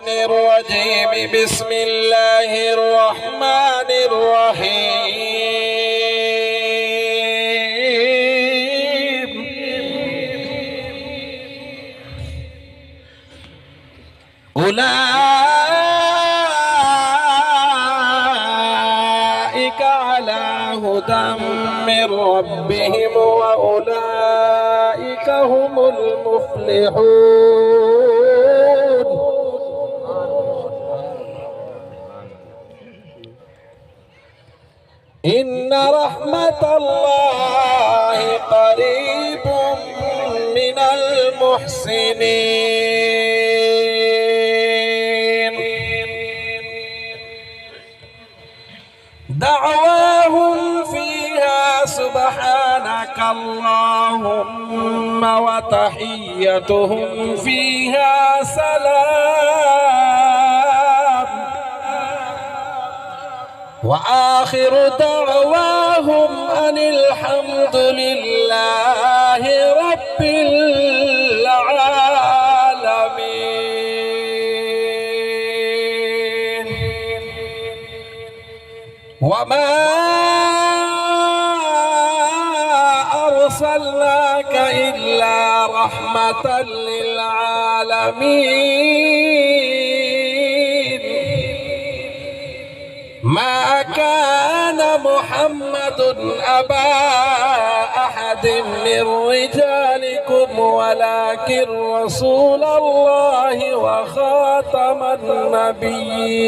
الرجيم. بسم الله الرحمن الرحيم. أولئك على هدى من ربهم وأولئك هم المفلحون. إن رحمة الله قريب من المحسنين. دعواهم فيها سبحانك اللهم وتحيتهم فيها سلام، وآخر دعواهم أن الحمد لله رب العالمين. وما أرسلناك إلا رحمة للعالمين. ما كان محمد أبا أحد من رجالكم ولكن رسول الله وخاتم النبيين،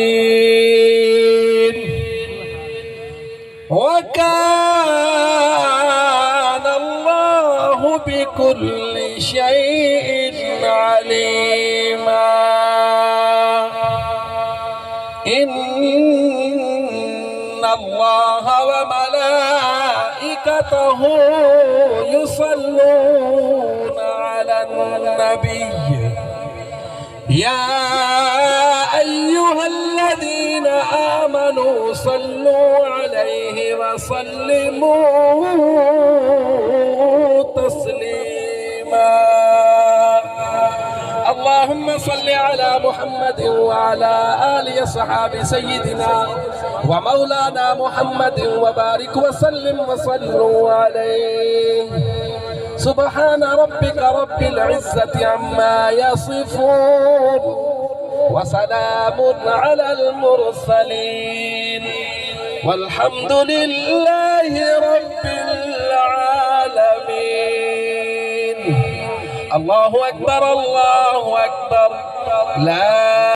وكان الله بكل شيء عليما. إن الله وملائكته يصلون على النبي يا أيها الذين آمنوا صلوا عليه وسلموا تسليما. اللهم صل على محمد وعلى آل أصحاب سيدنا ومولانا محمد وبارك وسلم وصلوا عليه. سبحان ربك رب العزة عما يصفون وسلام على المرسلين والحمد لله رب العالمين. الله أكبر الله أكبر. لا